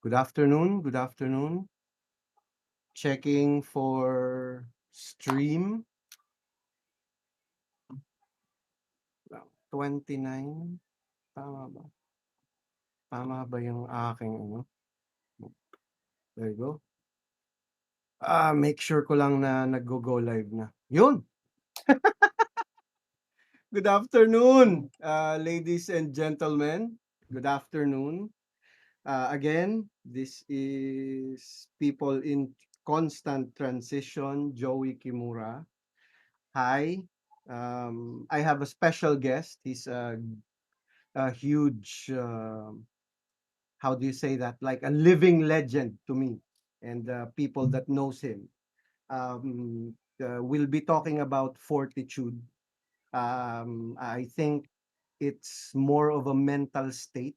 Good afternoon, good afternoon. Checking for stream. 29, tama ba? Tama ba yung aking ano? There you go. Make sure ko lang na naggo-go live na. Yun! Good afternoon, ladies and gentlemen. Good afternoon. Again, this is People in Constant Transition, Joey Kimura. Hi. I have a special guest. He's a huge, how do you say that? Like a living legend to me and people that knows him. We'll be talking about fortitude. I think it's more of a mental state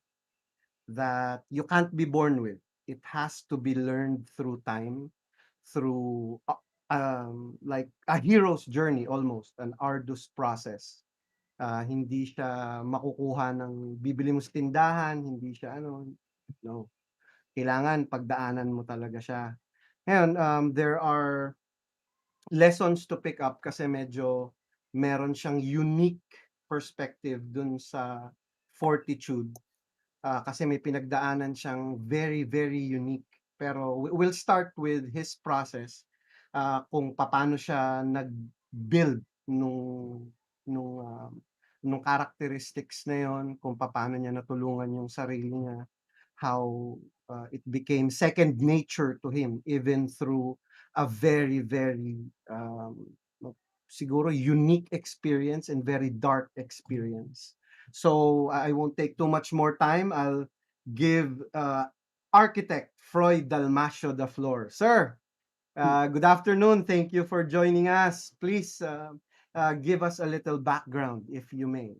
that you can't be born with. It has to be learned through time, through like a hero's journey almost, an arduous process. Hindi siya makukuha ng bibili mo sa tindahan, hindi siya ano, no. Kailangan pagdaanan mo talaga siya. Ngayon, there are lessons to pick up kasi medyo meron siyang unique perspective dun sa fortitude. Kasi may pinagdaanan siyang very, very unique. Pero we'll start with his process, kung paano siya nag-build nung, nung characteristics na yun, kung paano niya natulungan yung sarili niya, how it became second nature to him even through a very, very siguro unique experience and very dark experience. So I won't take too much more time. I'll give architect Freud Dalmasio the floor. Sir, good afternoon. Thank you for joining us. Please give us a little background if you may.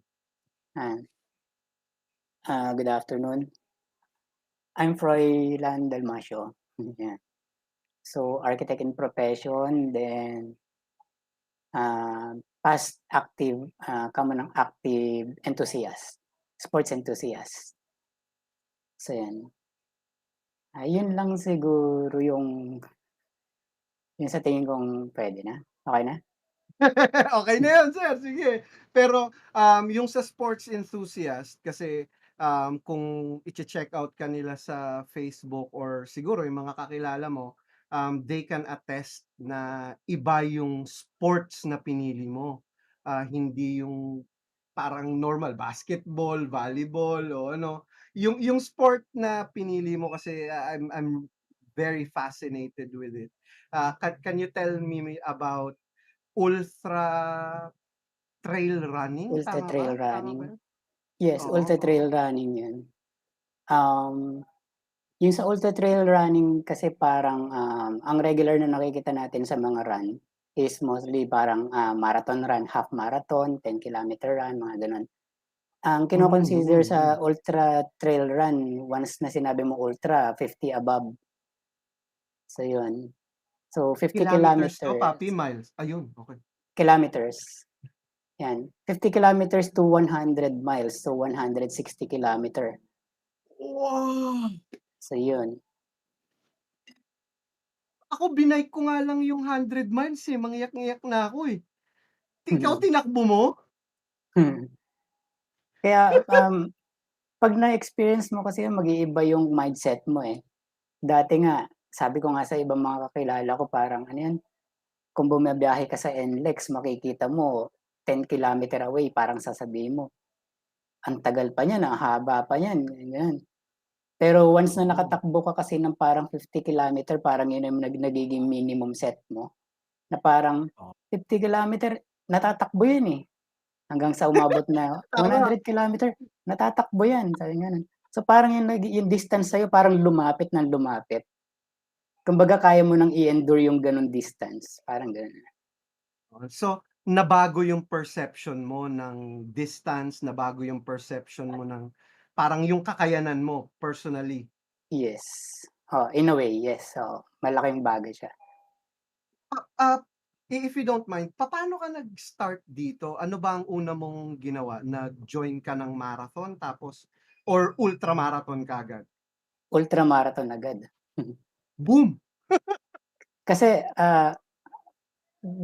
Ah, Good afternoon. I'm Froilan Dalmasio. Yeah. So, architect in profession, then past active, kamo ng active enthusiast, sports enthusiast. So, yan. Yun lang siguro yung sa tingin kong pwede na. Okay na? Okay na yun, sir, sige. Pero, yung sa sports enthusiast kasi, kung iche-check out ka nila sa Facebook or siguro yung mga kakilala mo, they can attest na iba yung sports na pinili mo. Hindi yung parang normal basketball, volleyball o ano. Yung sport na pinili mo kasi, I'm very fascinated with it. Can you tell me about ultra trail running, Ultra tama ba? trail Tama ba running. yun? Yes, Oo, ultra oo. trail running yun. Um, yung sa ultra trail running kasi parang ang regular na nakikita natin sa mga run is mostly parang marathon run, half marathon, 10-kilometer run, mga ganun. Ang Mm, kino-consider mm, sa mm. ultra trail run, once na sinabi mo ultra, 50 above. So yun. So 50 Kilometers 'to, kilometers, Papi, miles? Ayun, okey. kilometers. Yan. 50 kilometers to 100 miles, so 160 kilometer. Wow! So yun. Ako binike ko nga lang yung 100 miles, eh, mangyak-ngyak na ako, eh. Ikaw tinakbo mo? Kaya, 'pag na-experience mo kasi yun mag-iiba yung mindset mo, eh. Dati nga, sabi ko nga sa ibang mga kakilala ko parang ano yan, kung bumibiyahe ka sa NLEX makikita mo 10 kilometer away parang sasabihin mo, "Ang tagal pa niyan, ang haba pa niyan," ganyan. Pero once na Oo. nakatakbo ka kasi ng parang 50 kilometer parang yun yung nagiging minimum set mo, na parang Oh, 50 kilometer natatakbo yun, eh. Hanggang sa umabot na tama. 100 kilometer natatakbo yan, sabi gano'n. So, parang yung distance sa'yo parang lumapit ng lumapit. Kumbaga kaya mo ng i-endure yung gano'ng distance, parang gano'n. So, nabago yung perception mo ng distance, nabago yung perception mo ng parang yung kakayanan mo personally. Yes. In a way, yes. Malaking bagay siya. Ah, if you don't mind, papaano ka nag-start dito? Ano ba ang una mong ginawa? Nag-join ka ng marathon tapos or ultramarathon kaagad? ultramarathon agad. Boom! Kasi,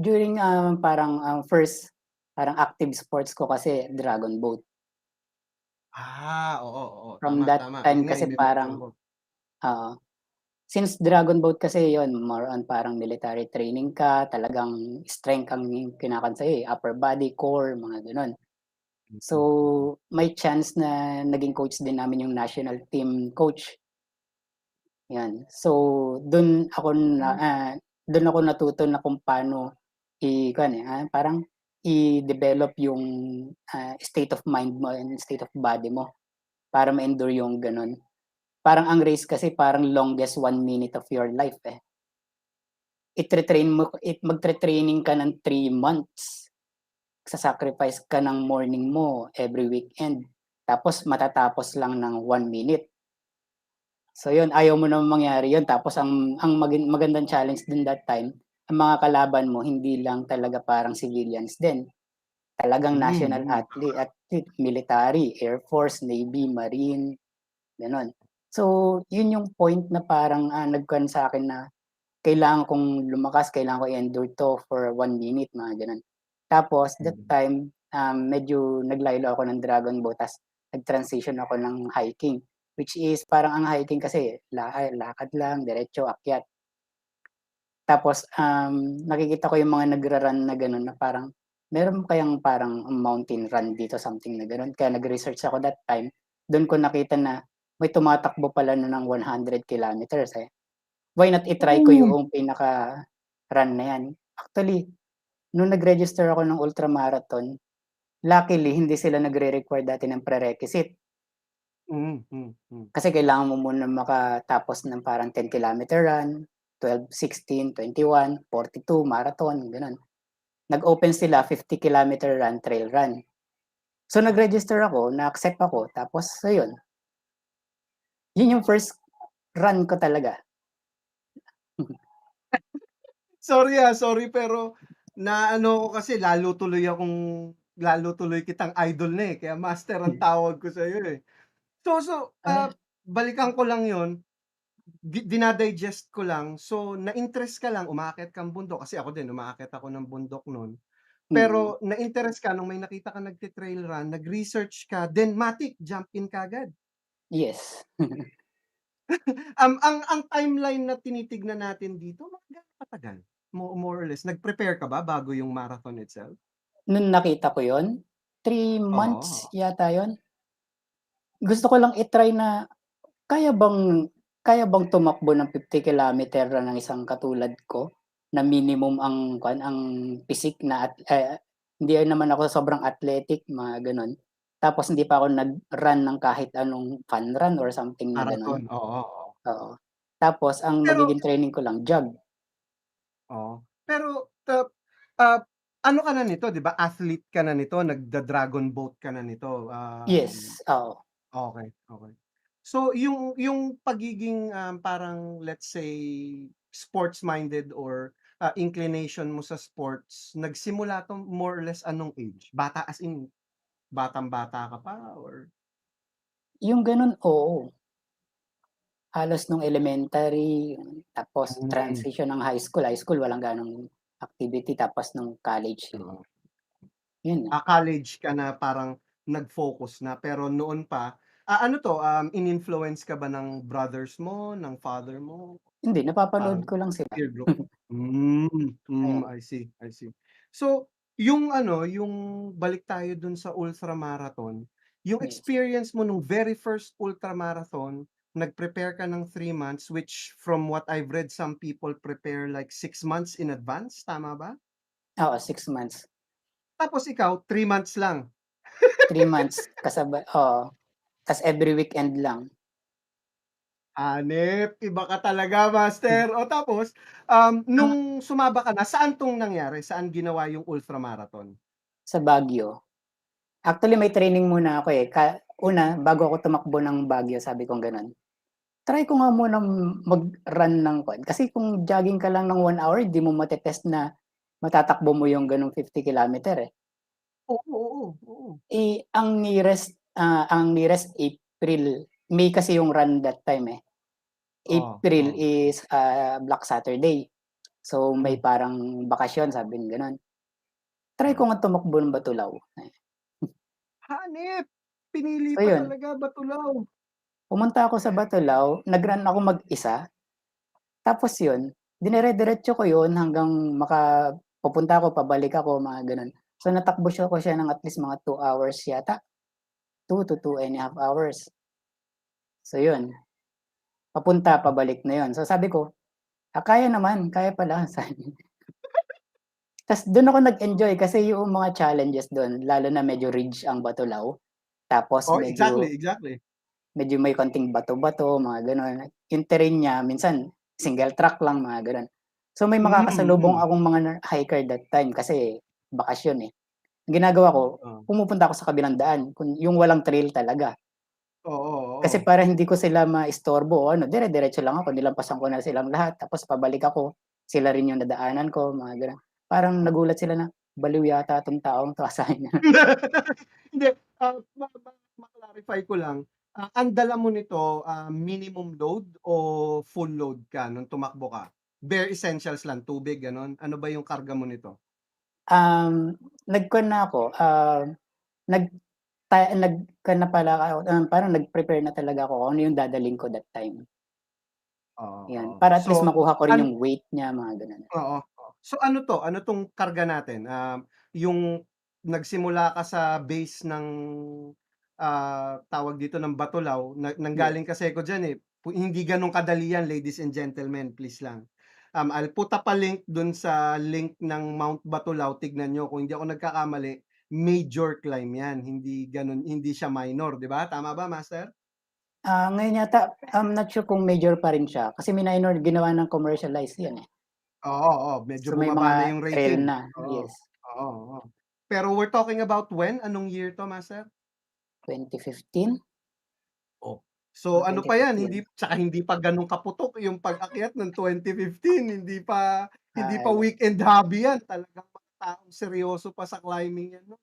during, parang, first parang active sports ko kasi dragon boat. Oo, oo, From tama, that tama. time Yun nga kasi ime-mention parang ko. oo, since dragon boat kasi yon more on parang military training ka, talagang strength ang kinakaon sa'yo, eh, upper body, core, mga gano'n. So, Mm, mm. may chance na naging coach din namin yung national team coach, 'yan. So, Hmm, dun ako natuto na kung paano kuwan, parang i-develop yung, state of mind mo and state of body mo para ma-endure yung gano'n. Parang ang race kasi parang longest 1 minute of your life, eh. Magtre-training ka ng 3 months, magsa-sacrifice ka ng morning mo every weekend, tapos matatapos lang ng 1 minute. So yun, ayaw mo namang mangyari yun tapos ang magandang challenge din that time, ang mga kalaban mo hindi lang talaga parang civilians din, talagang national mm. athlete, military, Air Force, Navy, Marine, gano'n. So yun yung point na parang, nagkuhan sa'kin na kailangan kong lumakas, kailangan ko i-endure 'to for 1 minute, mga gano'n. Tapos that Mm. time, medyo naglaylo ako ng dragon boat ta's nag-transition ako ng hiking, which is parang ang hiking kasi lakad lang, diretso, akyat. Tapos, nakikita ko yung mga nagra-run na gano'n na parang, meron kayang parang mountain run dito, something na gano'n. Kaya nag-research ako that time, dun ko nakita na may tumatakbo pala na ng 100 kilometers, eh. Why not i-try ko Boom! yung pinaka-run na 'yan. Actually, nung nag-register ako ng ultramarathon, luckily hindi sila nagre-require dati ng prerequisite. Hmm, hmm, hmm. Kasi kailangan mo muna makatapos ng parang 10 kilometer run, 12, 16, 21, 42 marathon, gano'n. Nag-open sila 50 kilometer run, trail run. So nag-register ako, na-accept ako, tapos ayun, yun yung first run ko talaga. Sorry pero naano ko kasi lalo tuloy kitang idol na, eh, kaya master ang tawag ko sa'yo, eh. Ah, Balikan ko lang yun, dina-digest ko lang. So, na-interest ka lang, umaakyat kang bundok, kasi ako din umaakyat ako ng bundok nun. mm, Pero na-interest ka nung may nakita kang nagte-trail run, nag-research ka, then matic jump in kaagad. yes. Ang timeline na tinitignan natin dito, mga gaano katagal? More or less, nag-prepare ka ba bago yung marathon itself? Nung nakita ko yun, 3 months Oo, yata yun. Gusto ko lang i-try na kaya bang kaya bang tumakbo ng 50 kilometer run ng isang katulad ko, na minimum ang pisik na hindi naman ako sobrang athletic, mga gano'n. Tapos hindi pa ako nag-run ng kahit anong fun run or something na gano'n, marathon, oo, oo. oo. Tapos ang Pero magiging training ko lang jog. Oo. Pero ah, ano ka na nito, 'di ba, athlete ka na nito, nagda-dragon boat ka na nito, Yes, oo. okey, okey. So yung pagiging, parang let's say sports-minded or, inclination mo sa sports, nagsimula 'to more or less anong age? Bata as in batang-bata ka pa or Yung gano'n, oo. Halos nung elementary, tapos hmm, transition ng high school walang gaanong activity, tapos nung college, oo. yun na. College ka na parang nag-focus na, pero noon pa, ano 'to, in-influence ka ba ng brothers mo, ng father mo? Hindi, napapanood Parang ko lang sila. peer group? Ayan, I see, I see. So, yung ano, yung balik tayo dun sa ultramarathon, yung yes. experience mo nung very first ultramarathon, nag-prepare ka ng 3 months, which from what I've read, some people prepare like 6 months in advance, tama ba? Oo, 6 months. Tapos ikaw 3 months lang? 3 months oo, tas every weekend lang. Hanep, iba ka talaga master. O tapos, Ang nung sumaba ka na, saan 'tong nangyari? Saan ginawa yung ultramarathon? sa Baguio. Actually may training muna ako, eh, una bago ako tumakbo ng Baguio sabi kong gano'n, try ko nga munang mag-run ng kasi kung jogging ka lang ng 1 hour di mo mate-test na matatakbo mo yung gano'ng 50 kilometer, eh. Oo, oo, oo. Ang nearest April, May kasi yung run that time, eh. Oo, April oo. is, Black Saturday. So, may Hmm. parang bakasyon sabi niyang gano'n. Try ko Hmm. nga tumakbo ng Batulaw, Hanep! Pinili so pa yun, talaga Batulaw. pumunta ako sa Batulaw, nag-run ako mag-isa, tapos yun, dinire-diretso ko yun hanggang pupunta ako, pabalik ako, mga gano'n. So, natakbo ko siya ng at least mga 2 hours yata, 2 to 2.5 hours. So yun, papunta, pabalik na yun. So sabi ko, kaya naman, kaya pala sabi. Tas dun ako nag-enjoy kasi yung mga challenges dun lalo na medyo ridge ang Batulaw, tapos Oh, medyo exactly, exactly. medyo may konting bato-bato, mga gano'n. Yung terrain niya minsan single track lang, mga gano'n. So may Mm, makakasalubong mm. akong mga hiker that time kasi bakasyon, eh. Ang ginagawa ko, Oh. pumupunta ako sa kabilang daan, yung walang trail talaga. Oo, Kasi oo. para hindi ko sila maistorbo o ano, dire-diretso lang ako, nilampasan ko na silang lahat tapos pabalik ako, sila rin yung nadaanan ko, mga gano'n. Parang nagulat sila na, "Baliw yata 'tong taong 'to," sabi niya. Hindi, ma-clarify ko lang, ang dala mo nito, minimum load o full load ka nung tumakbo ka? Bare essentials lang, tubig gano'n? Ano ba yung karga mo nito? Nag-kuwan na ako, nag nag-kuwan na pala ako, parang nag-prepare na talaga ako kung ano yung dadalhin ko that time, Oo, 'yan. oo. Para at least So, makuha ko rin an yung weight niya, mga gano'n. oo, oo. So ano 'to, ano 'tong karga natin? Yung nagsimula ka sa base ng, tawag dito ng Batulaw, Yes. nanggaling kasi ako diyan, eh. Hindi gano'n kadali yan, ladies and gentlemen, please lang. I'll put up a link dun sa link ng Mount Batulaw, tignan niyo kung hindi ako nagkakamali, major climb yan, hindi gano'n, hindi siya minor, 'di ba? Tama ba, master? Ngayon yata, I'm not sure kung major pa rin siya kasi minor ginawa ng commercialize 'yan, eh. Oo, oo, medyo So may bumaba mga na yung trail rating. na, Oo, yes. oo, oo. Pero we're talking about when? Anong year 'to, master? 2015 Oh. o So ano pa yan, 2014. hindi pa gano'n kaputok yung pag-akyat ng 2015, hindi pa Ano, weekend hobby yan, talagang mga taong seryoso pa sa climbing yan nun.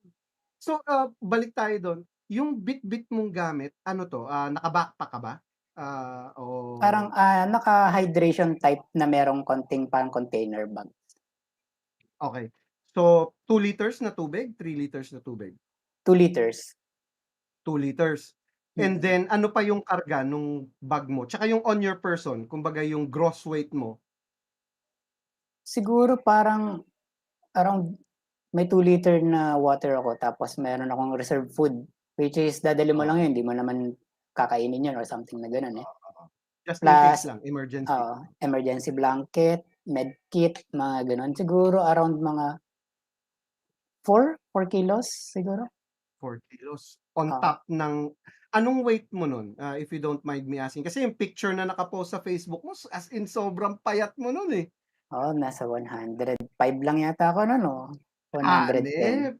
So, balik tayo dun, yung bitbit mong gamit ano 'to, naka-backpack ka ba? parang, O naka-hydration type na merong konting parang container bag, okey. So, 2 liters na tubig, 3 liters na tubig? 2 liters. 2 liters. And Mm. then ano pa yung karga nung bag mo? Tsaka yung on your person, kumbaga yung gross weight mo? Siguro parang around may 2 liter na water ako tapos meron akong reserve food, which is dadalhin mo lang Oo, 'yun, hindi mo naman kakainin 'yun or something na gano'n, eh. oo. Just in case Plus, lang, emergency. emergency blanket, med kit, mga gano'n. Siguro around mga 4 kilos siguro, 4 kilos on oo. top ng anong weight mo nun, if you don't mind me asking? Kasi yung picture na naka-post sa Facebook mo as in sobrang payat mo nun, eh. Oo, nasa 105 lang yata ako no'n o 110, Hanep,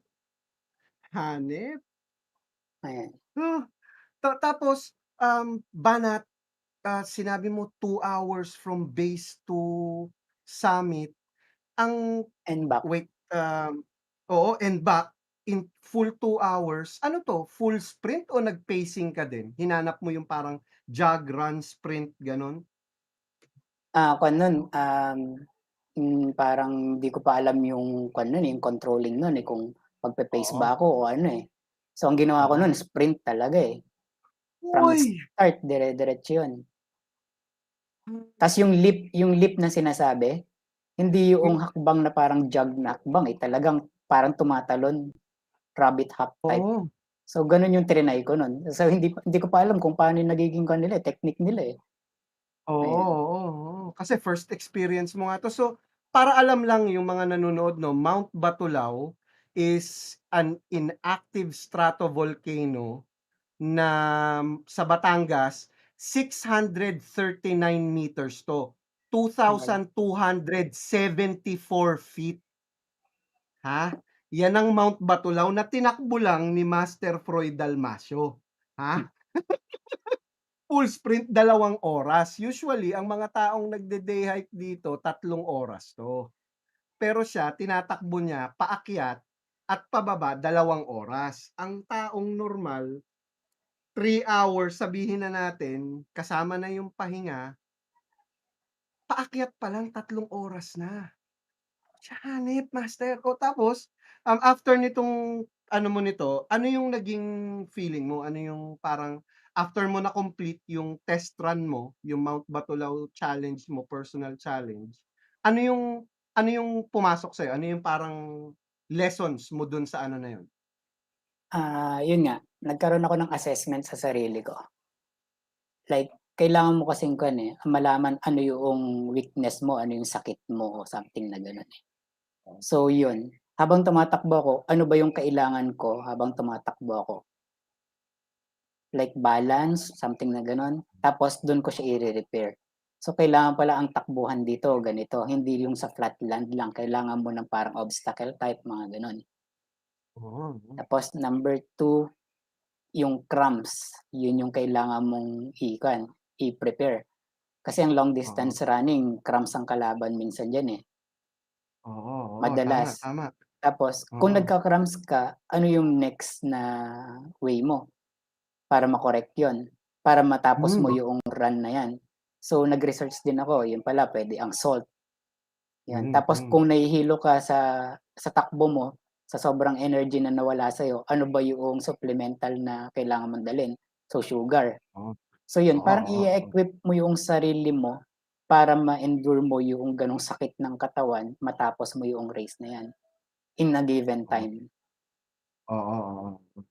hanep. ayan. Huh, tapos, banat, sinabi mo 2 hours from base to summit. Ang And back. wait, oo, and back in full 2 hours. Ano 'to, full sprint o nag-pacing ka din? Hinanap mo yung parang jog, run, sprint, gano'n? Kuwan no'n, parang di ko pa alam yung kuwan no'n, eh, yung controlling no'n, eh, kung magpe-pace ba Oo, ako o ano, eh. So ang ginawa ko oo. no'n sprint talaga, eh, from Uy! start dire-diretso 'yun. Hmm, Tas yung leap na sinasabi, hindi hmm, yoong hakbang na parang jog na hakbang, eh, talagang parang tumatalon, rabbit hop type. oo. So gano'n yung triny ko nun. So hindi ko pa alam kung paano yung nagiging kuwan nila, eh, technique nila, eh, Oo, ayan. oo, oo. Kasi first experience mo nga 'to. So, para alam lang yung mga nanonood 'no, Mount Batulao is an inactive stratovolcano na sa Batangas, 639 meters 'to, Okey. 2,274 feet, ha? Yan ang Mount Batulao na tinakbo lang ni Master Froy Dalmasio, ha? Hmm, Full sprint 2 oras, usually ang mga taong nagde-day hike dito 3 oras 'to. Pero siya tinatakbo niya paakyat at pababa 2 oras. Ang taong normal 3 hours, sabihin na natin kasama na yung pahinga, paakyat pa lang 3 oras na. Hanep master ko tapos, after nitong ano mo nito, ano yung naging feeling mo? Ano yung parang after mo na-complete yung test run mo, yung Mount Batulao challenge mo, personal challenge, ano yung pumasok sa'yo? Ano yung parang lessons mo dun sa ano na yun? Yun nga, nagkaroon ako ng assessment sa sarili ko. Like, kailangan mo kasing malaman ano yung weakness mo, ano yung sakit mo o something na gano'n, eh. So yun, habang tumatakbo ako, ano ba yung kailangan ko habang tumatakbo ako? Like balance, something na gano'n. Tapos dun ko siya ire-repair. So kailangan pala ang takbuhan dito ganito, hindi yung sa flat land lang, kailangan mo ng parang obstacle type, mga gano'n. Oo, Tapos number 2, yung cramps, yun yung kailangan mong i-prepare. Kasi ang long oo, distance running, cramps ang kalaban minsan diyan, eh, oo, oo, tama, madalas. tama. Tapos kung Oo, nagka-cramps ka, ano yung next na way mo para ma-correct yun, para matapos mo hmm, yung run na yan. So nag-research din ako, yun pala puwede ang salt, yan. Tapos hmm, kung nahihilo ka sa takbo mo, sa sobrang energy na nawala sa'yo, ano ba yung supplemental na kailangan mong dalhin? So sugar. oo, So yun, oo, parang oo, oo, i-equip mo yung sarili mo para ma-endure mo yung gano'ng sakit ng katawan matapos mo yung race na yan, in a given oo, time. oo, oo.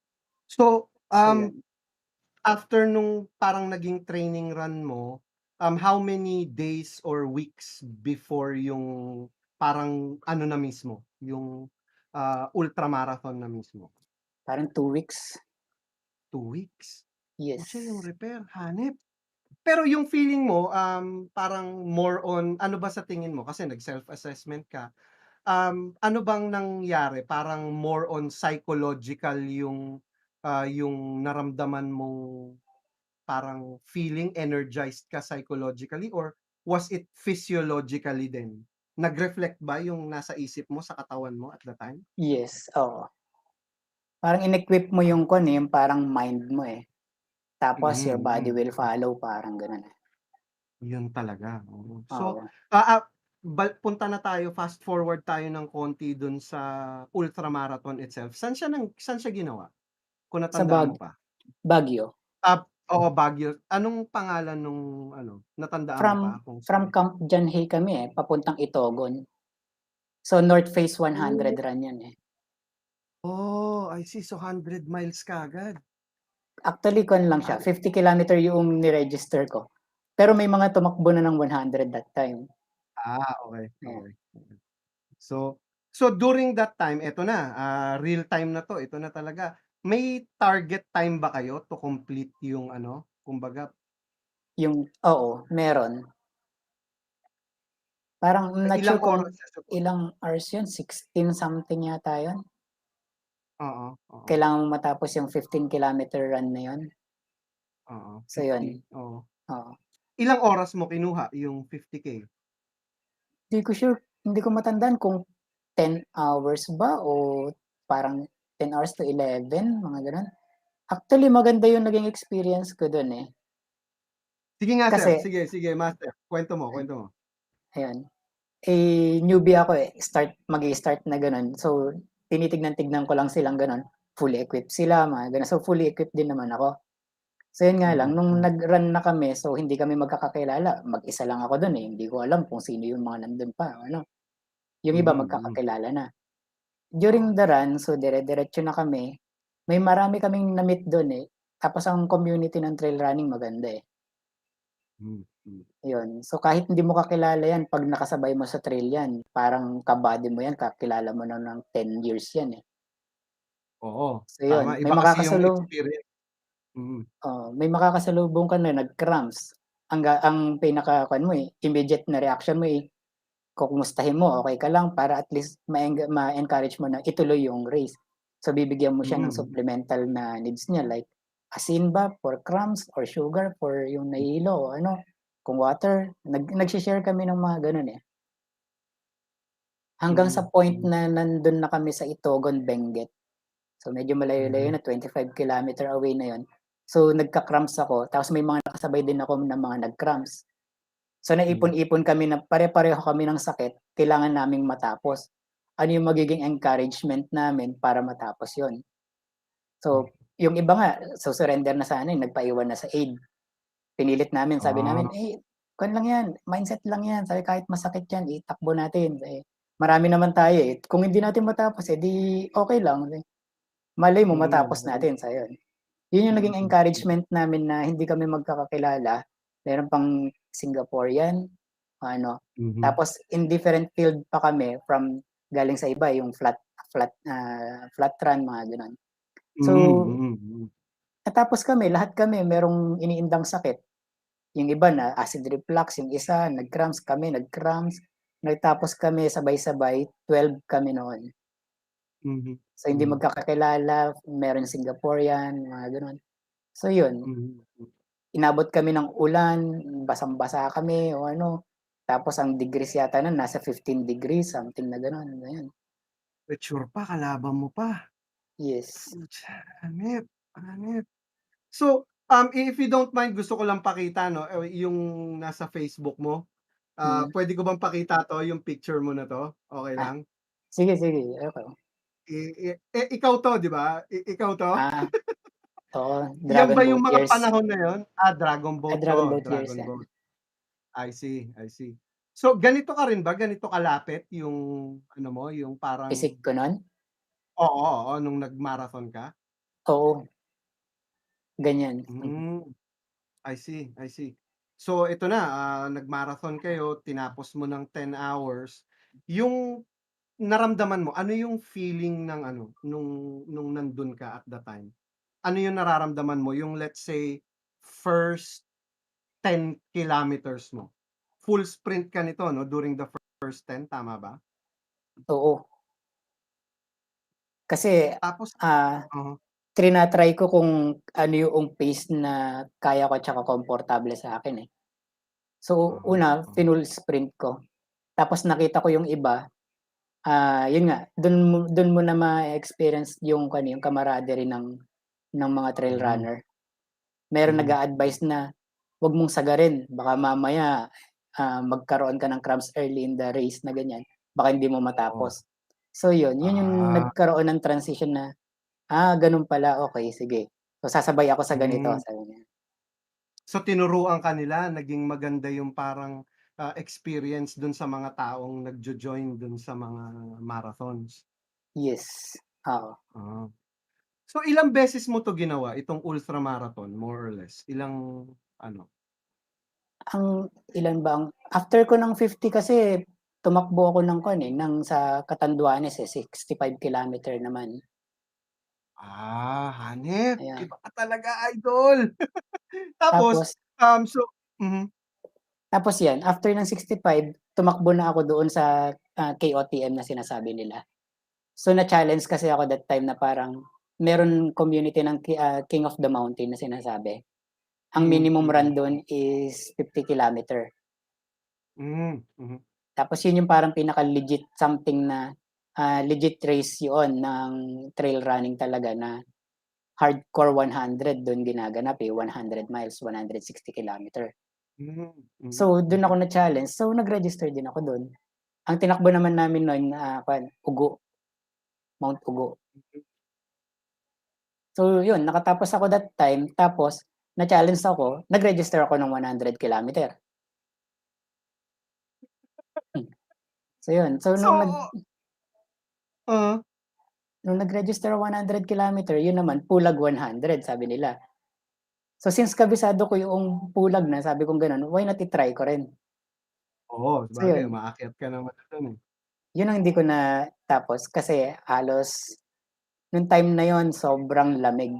So, So yun, after nung parang naging training run mo, how many days or weeks before yung parang ano na mismo, yung, ultramarathon na mismo? parang 2 weeks, 2 weeks? Pucha yung yes. repair, hanep. Pero yung feeling mo, parang more on ano ba sa tingin mo kasi nag-self-assessment ka, ano bang nangyari parang more on psychological yung naramdaman mong parang feeling energized ka psychologically or was it physiologically din? Nag-reflect ba yung nasa isip mo sa katawan mo at the time? Yes, oo. Parang in-equip mo yung yung parang mind mo, eh, tapos your Mm, body mm. will follow, parang gano'n, eh. Yun talaga, oo. So, Oo, punta na tayo, fast forward tayo ng konti dun sa ultramarathon itself. Saan siya ginawa? Kung sa natandaan mo pa? Baguio. Oo, Baguio. Anong pangalan nung ano, natandaan mo From pa kung from saan? Camp Janhay kami, eh, papuntang Itogon. So North Face 100 Oh. run 'yun, eh. Oh, I see. So 100 miles kaagad. Actually lang siya, Ah, 50 kilometer yung ni-register ko. Pero may mga tumakbo na ng 100 that time, okey, ayan. okey. So during that time eto na, real time na 'to, ito na talaga. May target time ba kayo to complete yung ano, kumbaga Oo, meron. Parang not sure ilang kung oras sa ilang hours 'yun, 16 something yata 'yun. oo, oo, Kailangan mong matapos yung 15 kilometer run na 'yun. oo, So 50, 'yun, oo. oo. Ilang oras mo kinuha yung 50K? Hindi ko matandaan kung 10 hours ba o parang 10 hours to 11, mga gano'n. Actually maganda yung naging experience ko dun, eh. Sige nga sir, Kasi sige, sige master, kuwento mo, kuwento mo. ayun, newbie ako, eh, mag-i-start na gano'n. So, tinitignan-tignan ko lang silang gano'n, fully equipped sila, mga gano'n. So, fully equipped din naman ako. So, yun nga lang Mm, nung hmm, nag-run na kami, so hindi kami magkakakilala, mag-isa lang ako dun, eh, hindi ko alam kung sino yung mga nandun pa ano, yung iba mm. magkakakilala na. Oo, During the run, so dire-diretso na kami, may marami kaming na-meet dun, eh, tapos ang community ng trail running maganda, eh, hmm, hmm. yun. So, kahit hindi mo kakilala yan 'pag nakasabay mo sa trail yan, parang ka-buddy mo yan, kakilala mo na ng 10 years yan, eh. Oo, So yun, tama iba kasi yung experience. Mm, may makakasalubong ka na nag-cramps, ang pinaka-kuwan mo, immediate na reaction mo, kukumustahin mo, "Okey ka lang?" Para at least ma-encourage mo na ituloy yung race. So, bibigyan mo siya ng mm, supplemental na needs niya like asin ba for crumbs or sugar for yung nahihilo o ano, kung water, nagse-share kami ng mga gano'n, eh. Hanggang sa mm, point mm, na nandun na kami sa Itogon, Benguet. So, medyo malayo-layo mhm, na, 25 kilometer away na yun. So, nagka-cramps ako tapos may mga nakasabay din ako na mga nag-cramps. So naipon-ipon kami na pare-pareho kami ng sakit, kailangan naming matapos. Ano yung magiging encouragement namin para matapos yon? Hmm. So, yung iba nga su-surrender na sana, nagpaiwan na sa aid. Pinilit namin, sabi namin, Ah, "Eh, kuwan lang 'yan, mindset lang 'yan." Sabi, "Kahit masakit 'yan, itakbo natin, eh, marami naman tayo, eh, kung hindi natin matapos, eh, di okey lang, eh, malay mo matapos mm, natin." So yun, yun yung naging mm, encouragement namin na hindi kami magkakakilala, meron pang Singaporean, ano, mhm, tapos in different field pa kami from galing sa iba yung flat run, mga gano'n. So, mm. natapos kami, lahat kami merong iniindang sakit. Yung iba na acid reflux, yung isa nag-cramps, kami nag-cramps. Nagtapos kami sabay-sabay, 12 kami noon. Mhm, So, hindi mhm, magkakakilala, meron Singaporean, mga gano'n. So, yun, mhm. inabot kami ng ulan, basang-basa kami o ano, tapos ang degrees yata nun nasa 15 degrees, something na gano'n, ayun. Mature pa, kalaban mo pa. Yes. Putya, hanep, hanep. So, if you don't mind gusto ko lang pakita 'no, yung nasa Facebook mo. Mm. Puwede ko bang pakita 'to, yung picture mo na 'to, okey Ah, lang? sige, sige, okey. Ikaw 'to, 'di ba? Ikaw 'to? Ah, oo, Yan Dragon ba yung Boat mga Years. panahon na yun? Dragon Boat Dragon 'to, Boat Years Dragon 'yan. Boat. I see, I see. So, ganito ka rin ba, ganito kalapit yung ano mo, yung parang Physique ko nun, oo, oo, nung nag-marathon ka? oo, ganyan. Hmm, I see, I see. So, ito na, nag-marathon kayo, tinapos mo ng 10 hours. Yung naramdaman mo, ano yung feeling ng ano, nung nandun ka at the time? Ano yung nararamdaman mo, yung let's say, first 10 kilometers mo? Full sprint ka nito 'no, during the first 10, tama ba? Oo, kasi, Tapos ah, oo, trina-try ko kung ano yung pace na kaya ko tsaka komportable sa akin, eh. So, oo, una oo. finul sprint ko, tapos nakita ko yung iba, yun nga, dun mo na ma-e-experience yung ano, yung camaraderie ng mga trail Mhm, runner. Merong mhm, nag-a-advice na, "Wag mong sagarin, baka mamaya, magkaroon ka ng cramps early in the race na ganyan, baka hindi mo oo. matapos." So yun yung Ah, nagkaroon ng transition na, ganun pala, okey sige. So sasabay ako sa ganito, hmm. sabi niya. So, tinuruan ka nila, naging maganda yung parang, experience dun sa mga taong nagjo-join dun sa mga marathons? Yes, oo. Ah. So, ilang beses mo 'to ginawa, itong ultramarathon, more or less? Ilang ano? Ang ilan ba ang after ko ng 50 kasi tumakbo ako ng kuwan, eh, ng sa Catanduanes, eh, 65 kilometer naman, Hanep, ayan. iba ka talaga idol. Tapos, Tapos so mhm, tapos 'yan, after ng 65 tumakbo na ako doon sa, KOTM na sinasabi nila. So, na-challenge kasi ako that time na parang meron community ng King of the Mountain na sinasabi. Ang mm, minimum run mm. dun is 50 kilometer. Mhm, Tapos yun yung parang pinaka-legit something na, legit race yun ng trail running talaga na hardcore 100 dun ginaganap, eh, 100 miles, 160 kilometer. hmm, So, mhm, dun ako mhm, na-challenge, so nag-register din ako dun. Ang tinakbo naman namin nun, Ugo, Mount Ugo. mhm. So yun, nakatapos ako that time, tapos na-challenge ako, nag-register ako ng 100 kilometer. Hmm. So yun, so So oo, nung nag-register ako 100 kilometer, yun naman Pulag 100 sabi nila. So since kabisado ko yung Pulag na, sabi kong gano'n, why not i-try ko rin. oo, So sabagay yun, umaakyat ka naman dun, eh. yun ang hindi ko natapos kasi halos nung time na yun sobrang lamig.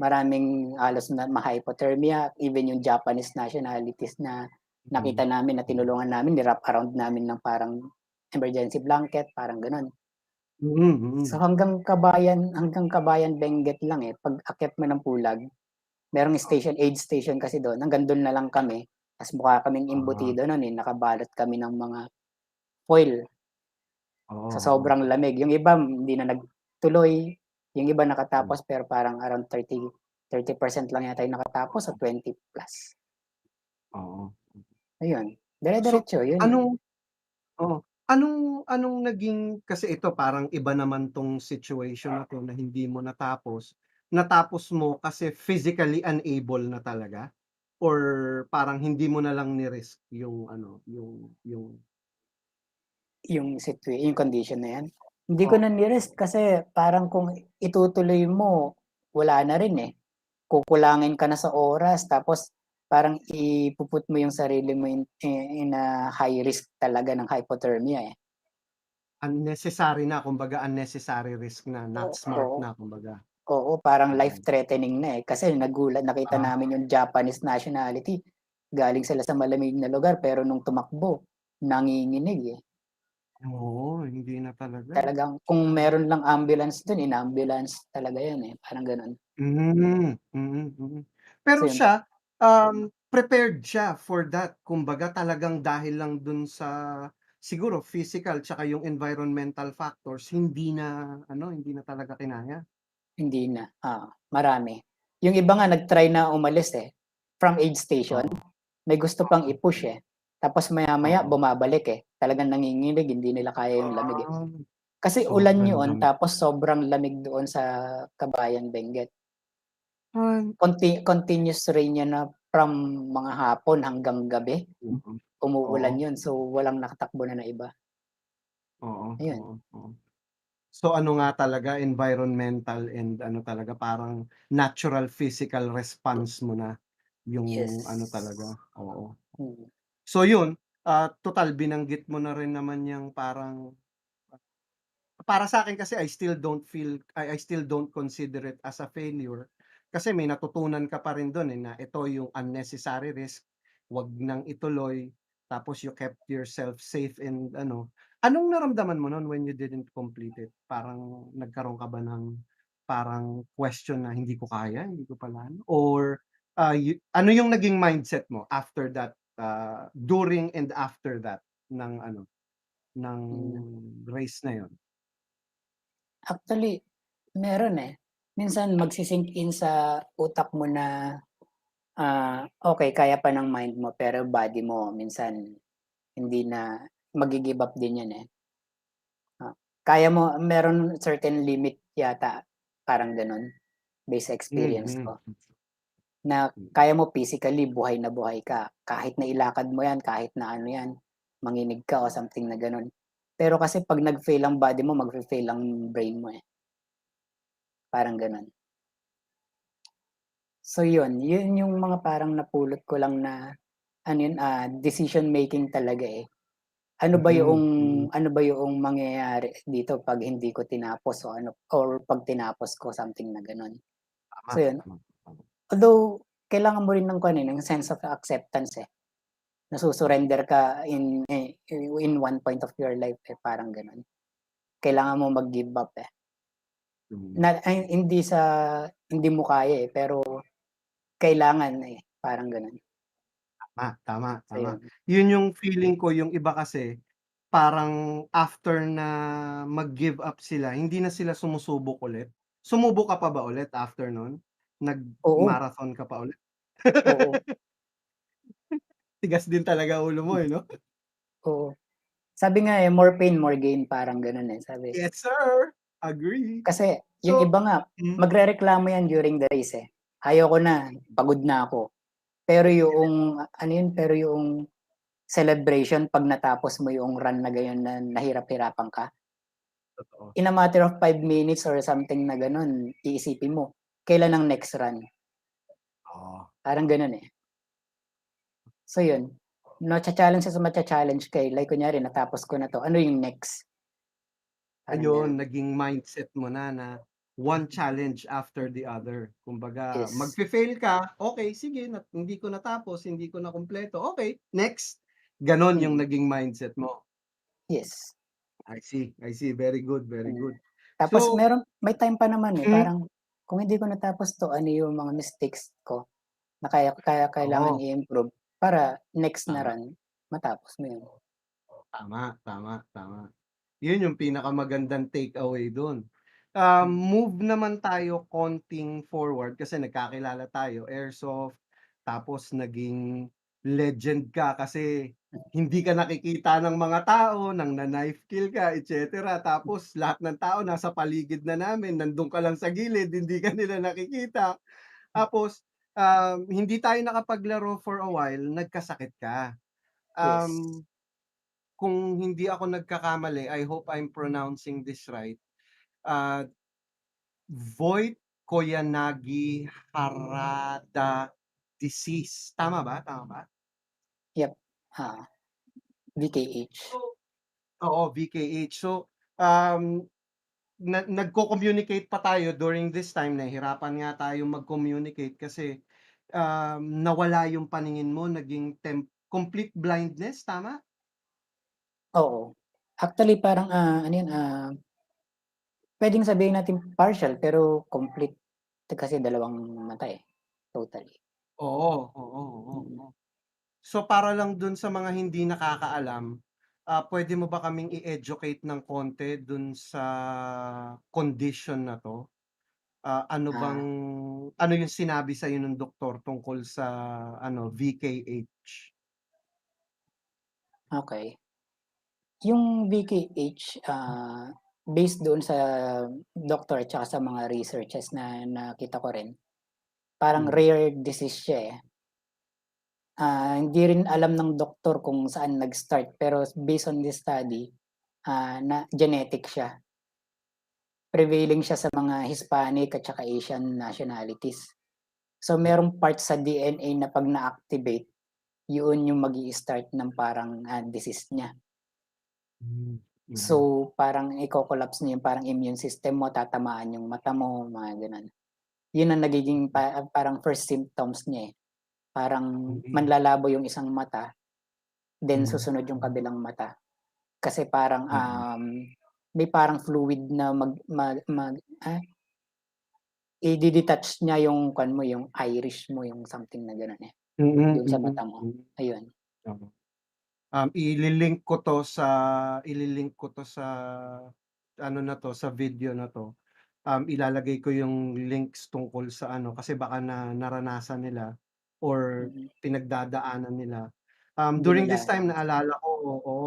Maraming halos na ma-hypothermia, even yung Japanese nationalities na nakita Mhm, namin na mhm. tinulungan namin, ni-wrap around namin ng parang emergency blanket, parang gano'n. Mm, So mm. hanggang Kabayan Benguet lang, eh, pag-akyat mo ng Pulag, merong station, aid station kasi do'n, hanggang do'n na lang kami, ta's mukha kaming Ah, imbutido no'n, eh, nakabalot kami ng mga foil oo, sa oo. sobrang lamig. Yung iba hindi na nagtuloy, yung iba Hmm, nakatapos pero parang around 30% lang yata yung nakatapos o 20+. oo. Ayun, So, dire-diretso yun lang. anong Oo. Anong naging kasi ito parang iba naman 'tong situation na 'to na hindi mo natapos. Natapos mo kasi physically unable na talaga or parang hindi mo na lang ni-risk yung ano, yung Yung condition na yan. Hindi ko oh, na ni-risk kasi parang kung itutuloy mo, wala na rin, eh. Kukulangin ka na sa oras tapos parang ipu-put mo yung sarili mo in a high risk talaga ng hypothermia, eh. unnecessary na kumbaga unnecessary risk na, not smart Oo, na kumbaga. oo, parang life Mm. threatening na, eh. Kasi nakita Ah, namin yung Japanese nationality, galing sila sa malamig na lugar pero nung tumakbo, nanginginig, eh. oo, hindi na talaga. Talagang kung meron lang ambulance dun, in-ambulance talaga yan, eh, parang gano'n. Mm. So Pero yun, siya, prepared siya for that. Kumbaga talagang dahil lang dun sa siguro physical tsaka yung environmental factors hindi na ano, hindi na talaga kinaya. hindi na, marami. Yung iba nga nag-try na umalis, eh, from aid station, Oo, may gusto pang oo, i-push, eh, tapos maya-maya oo. bumabalik, eh, talagang nanginginig, hindi nila kaya yung lamig, eh. Ah, Kasi ulan sobrang yun lamig. tapos sobrang lamig doon sa Kabayan, Benguet. Ay, Continuous rain yan na from mga hapon hanggang gabi, oo, umuulan yun, so walang nakatakbo na iba, oo, ayun. oo, oo. So ano nga talaga environmental and ano talaga parang natural physical response mo na yung ano talaga, Yes. oo. Mm. So yun, tutal binanggit mo na rin naman yang parang para sa'kin kasi I still don't consider it as a failure. Kasi may natutunan ka pa rin dun, eh, na ito yung unnecessary risk, 'wag nang ituloy, tapos you kept yourself safe and ano. Anong naramdaman mo nun when you didn't complete it? Parang nagkaroon ka ba ng parang question na, "Hindi ko kaya, hindi ko pala ano," or, ano yung naging mindset mo after that, during and after that ng ano, ng Hmm. race na yun? Actually, meron, eh. Minsan magsi-sink in sa utak mo na, okey kaya pa ng mind mo pero body mo minsan hindi na maggi-give up din 'yan, eh. Ah, kaya mo meron certain limit yata, parang gano'n, based sa experience Mm. ko, na kaya mo physically buhay na buhay ka, kahit na ilakad mo 'yan, kahit na ano 'yan, manginig ka o something na gano'n. Pero kasi 'pag nag-fail ang body mo, magfe-fail ang brain mo, eh, parang gano'n. So yun yung mga parang napulot ko lang na ano yun, decision making talaga, eh. Mm, mm. Ano ba yoong mangyayari dito 'pag hindi ko tinapos o ano or 'pag tinapos ko, something na gano'n. Tama, So yun, tama, tama. although kailangan mo rin ng kuwan, eh, ng sense of acceptance, eh. Nasu-surrender ka in one point of your life, eh, parang gano'n. Kailangan mo mag-give up, eh. Mm. Na ay hindi mo kaya, eh, pero kailangan, eh, parang gano'n. Tama, So tama. yun, Yun yung feeling ko yung iba kasi, parang after na mag-give up sila, hindi na sila sumusubok ulit. Sumubok ka pa ba ulit after nun? oo, Nag-marathon ka pa ulit? oo, Tigas din talaga ulo mo, eh, 'no? oo. Sabi nga, eh, more pain, more gain, parang gano'n, eh, sabi. Yes, sir. Agree. Kasi yung So iba nga hmm, magrereklamo yan during the race, eh. "Ayoko na, pagod na ako." Pero pero yung celebration 'pag natapos mo yung run na gayon na nahirap-hirapan ka, totoo. in a matter of 5 minutes or something na gano'n, iisipin mo, kailan ang next run? Oo. Parang gano'n, eh. So yun, nacha-challenge ka sa macha-challenge ka, eh, like kunyari natapos ko na 'to, ano yung next? Parang Ayun, gano'n. naging mindset mo na na one challenge after the other. Kumbaga Yes, magfe-fail ka, okey sige hindi ko natapos, hindi ko nakumpleto, okey next. Gano'n yung mm, naging mindset mo. yes. I see, very good, very Hmm. good. Tapos So may time pa naman, eh, hmm, parang kung hindi ko natapos 'to, ano yung mga mistakes ko na kaya kaya kailangan oo, i-improve para next na tama, run matapos mo yun. tama. Yun yung pinakamagandang take away dun. Mm, Move naman tayo konting forward kasi nagkakilala tayo, airsoft, tapos naging legend ka kasi hindi ka nakikita ng mga tao, nangna-knife kill ka, et cetera. Tapos lahat ng tao nasa paligid na namin, nandun ka lang sa gilid, hindi ka nila nakikita. Tapos, hindi tayo nakapaglaro for a while, nagkasakit ka. Yes. Um, kung hindi ako nagkakamali, I hope I'm pronouncing this right, ah, Voit Koyanagi Harada disease, tama ba, tama ba? Yep, oo, VKH. So oo, VKH. So, um, nagko-communicate pa tayo during this time, nahihirapan nga tayong mag-communicate kasi, nawala yung paningin mo, naging complete blindness, tama? Oo. Actually parang, ano yun, puwedeng sabihin natin partial pero complete kasi dalawang mata, eh, totally. Oo, oo, oo, Mm. oo. So, para lang dun sa mga hindi nakakaalam, puwede mo ba kaming i-educate ng konti dun sa condition na 'to? Ah, Ano yung sinabi sa'yo nung doktor tungkol sa ano, VKH? okey. Yung VKH, based doon sa doktor at saka sa mga researches na nakita ko rin, parang Hmm, rare disease siya, eh. Hindi rin alam ng doktor kung saan nag-start pero based on this study, na genetic siya. Prevailing siya sa mga Hispanic at saka Asian nationalities. So merong part sa DNA na 'pag na-activate, yun yung mag-i-start ng parang, disease niya. hmm, So mhm, parang iko-collapse niya yung parang immune system mo, tatamaan yung mata mo, mga gano'n. Yun ang nagiging parang first symptoms niya, eh. Parang mm, manlalabo yung isang mata, then hmm, susunod yung mhm, kabilang mata. Kasi parang, mm, may parang fluid na ide-detach niya yung kuwan mo, yung iris mo, yung something na gano'n, eh, mm, dun sa mm, mata mo, hmm, ayun. oo. Ililink ko 'to sa ano na 'to, sa video na 'to. Ilalagay ko yung links tungkol sa ano, kasi baka naranasan nila or Mm, pinagdadaanan nila. hindi During nila this time alam. naalala ko, oo,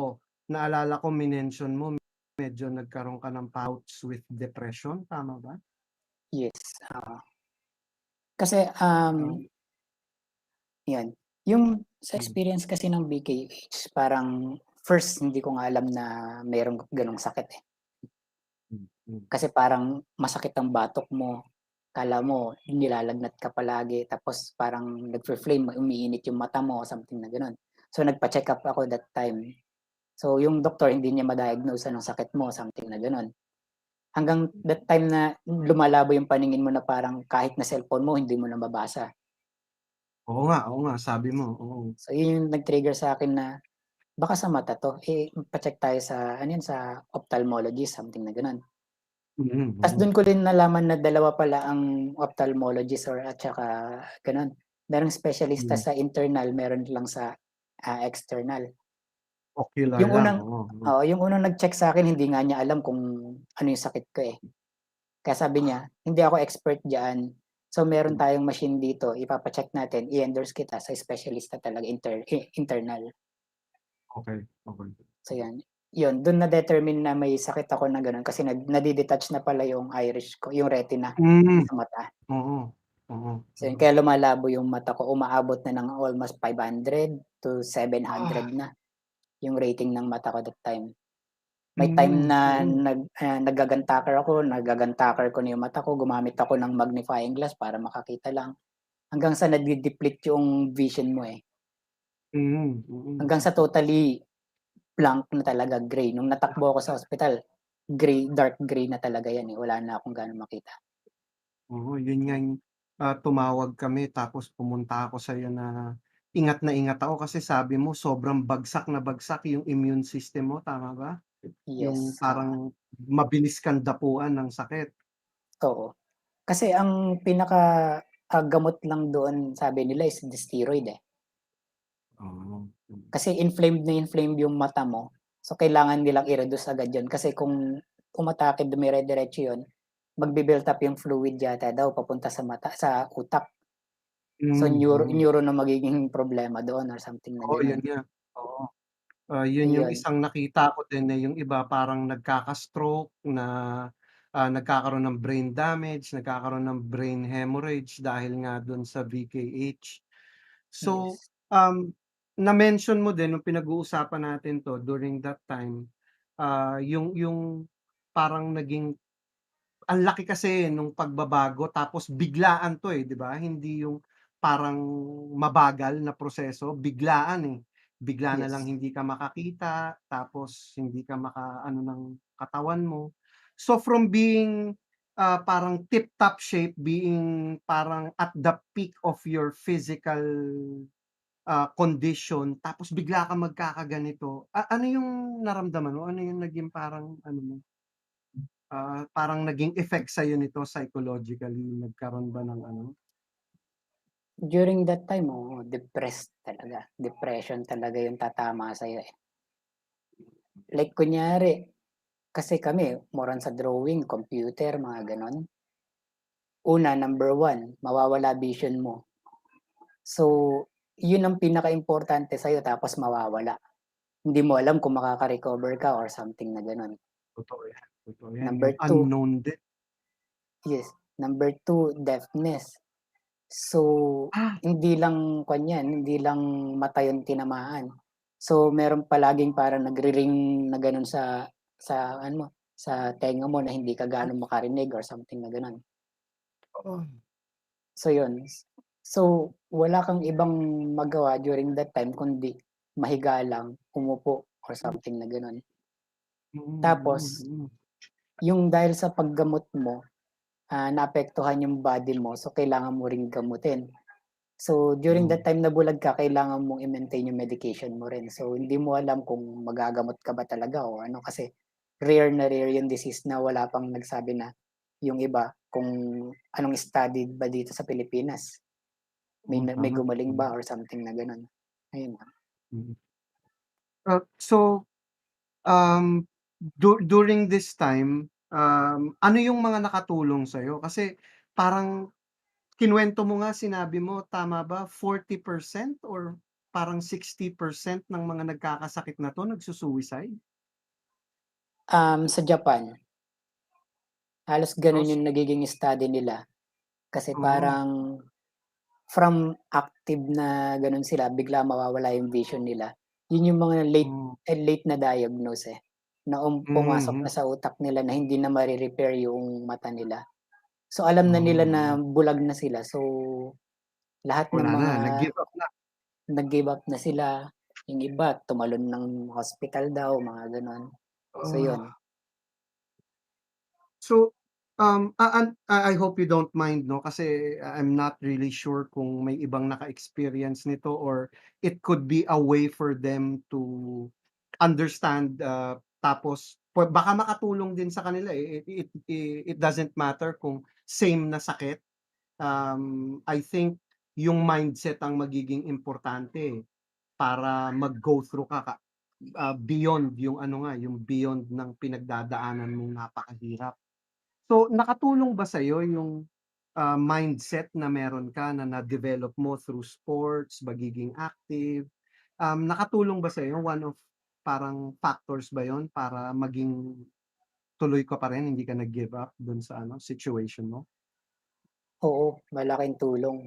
naalala ko minention mo medyo nagkaroon ka ng bouts with depression, tama ba? Yes, oo. Kasi, Um, 'yan, yung sa hmm, experience kasi ng BKH parang first hindi ko nga alam na merong gano'ng sakit, eh. hmm, Kasi parang masakit ang batok mo, akala mo nilalagnat ka palagi tapos parang nagfi-flame, umiinit yung mata mo, something na gano'n. So nagpa-check-up ako that time. So yung doktor hindi niya ma-diagnose anong sakit mo, something na gano'n. Hanggang that time na lumalabo yung paningin mo na parang kahit na cellphone mo hindi mo na mabasa. oo nga, sabi mo, oo. So yun yung nag-trigger sa'kin na baka sa mata 'to, eh, pa-check tayo sa ano yun, sa ophthalmologist, something na gano'n. Mm, Ta's dun mm, ko din nalaman na dalawa pala ang ophthalmologist or at saka gano'n. Merong espesyalista hmm. sa internal, meron lang sa, external. Ocular Yung lang, unang oo, Oo, yung unang nag-check sa'kin hindi nga niya alam kung ano yung sakit ko, eh. Kaya sabi niya, "Hindi ako expert diyan, so meron hmm, tayong machine dito, ipapa-check natin, i-endorse kita sa espesyalista talaga internal." okey, okey. So 'yan, 'yun dun na-determine na may sakit ako na gano'n kasi nade-detach na pala yung iris ko, yung retina Hmm, sa mata. oo, oo, So 'yun, oo. kaya lumalabo yung mata ko, umaabot na ng almost 500 to 700 Ah, na yung rating ng mata ko that time. May time mm, na mm, naggagantakar ako, nagagantakar ko na yung mata ko, gumamit ako ng magnifying glass para makakita lang, hanggang sa nade-deplete yung vision mo, eh. mm, mm. Hanggang sa totally blank na talaga, gray. Nung natakbo ako sa ospital, gray, dark gray na talaga 'yan, eh, wala na akong gaano makita. Oo, yun nga yung, tumawag kami tapos pumunta ako sa'yo na ingat ako kasi sabi mo sobrang bagsak na bagsak yung immune system mo, tama ba? Yung Yes, parang mabilis kang dapuan ng sakit. oo. Kasi ang pinaka, gamot lang doon sabi nila is the steroid, eh. Oo, Kasi inflamed na inflamed yung mata mo, so kailangan nilang i-reduce agad yun kasi kung umatake dumire-diretso yun, magbi-built up yung fluid yata daw papunta sa mata sa utak. So, mm. neuro na magiging problema doon or something na Oo, gano'n. yun nga, oo. Yun yung Ayun, isang nakita ko din na yung iba parang nagkaka-stroke na, nagkakaroon ng brain damage, nagkakaroon ng brain hemorrhage dahil nga dun sa VKH. So, yes. na-mention mo din nung pinag-uusapan natin 'to during that time, yung parang naging ang laki kasi nung pagbabago tapos biglaan 'to, di ba? Hindi yung parang mabagal na proseso, biglaan, eh. Bigla na lang Yes. hindi ka makakita, tapos hindi ka makaano ng katawan mo. So, from being, parang tip-top shape, being parang at the peak of your physical, condition, tapos bigla kang magkakaganito, ano yung naramdaman mo? Ano yung naging parang ano mo? Parang naging effect sa'yo nito psychologically, nagkaroon ba ng ano? During that time, oo, depressed talaga. Depression talaga yung tatama sa'yo, eh. Like kunyari, kasi kami more on sa drawing, computer, mga gano'n. Una, number one, mawawala vision mo. So, yun ang pinakaimportante sa'yo tapos mawawala. Hindi mo alam kung makaka-recover ka or something na gano'n. Totoo yan, yung Number two, unknown din. yes, number two, deafness. So, Ah, hindi lang kuwan 'yan, hindi lang mata yung tinamaan. So, meron palaging parang nagri-ring na gano'n sa ano mo, sa tenga mo na hindi ka gaano makarinig or something na gano'n. oo, So, 'yun. So, wala kang ibang magawa during that time kundi mahiga lang, umupo or something na gano'n. Tapos, mm. yung dahil sa paggamot mo, naapektuhan yung body mo, so kailangan mo ring gamutin. So, during Hmm, that time na bulag ka kailangan mong i-maintain yung medication mo rin. So, hindi mo alam kung magagamot ka ba talaga o ano kasi rare na rare yung disease na wala pang nagsabi na yung iba kung anong study ba dito sa Pilipinas. oo, May tama, gumaling tama, ba or something na gano'n. Ayun lang. mm. So, during this time, ano yung mga nakatulong sa'yo? Kasi parang kinuwento mo nga, sinabi mo, tama ba, 40% or parang 60% ng mga nagkakasakit na 'to nagsu-suicide? Sa Japan, halos gano'n Dos yung nagiging study nila kasi Oo, parang from active na gano'n sila bigla mawawala yung vision nila. Yun yung mga oh, late na diagnose, eh, na pumasok na mhm, sa utak nila na hindi na mare-repair yung mata nila. So, alam na nila na oo. bulag na sila. So, lahat ng Wala na, mga nag-give up na. nag-give up na sila, yung iba tumalon ng hospital daw, mga gano'n. So, yun. Ah, so, I hope you don't mind 'no, kasi I'm not really sure kung may ibang naka-experience nito or it could be a way for them to understand, tapos baka makatulong din sa kanila, eh, it doesn't matter kung same na sakit. I think yung mindset ang magiging importante, eh, para mag-go through beyond yung ano nga, yung beyond ng pinagdadaanan mong napakahirap. So, nakatulong ba sa'yo yung, mindset na meron ka na na-develop mo through sports, pagiging active? Nakatulong ba sa'yo, one of parang factors ba yun para maging tuloy ka pa rin, hindi ka nag-give up dun sa ano, situation mo? Oo, malaking tulong.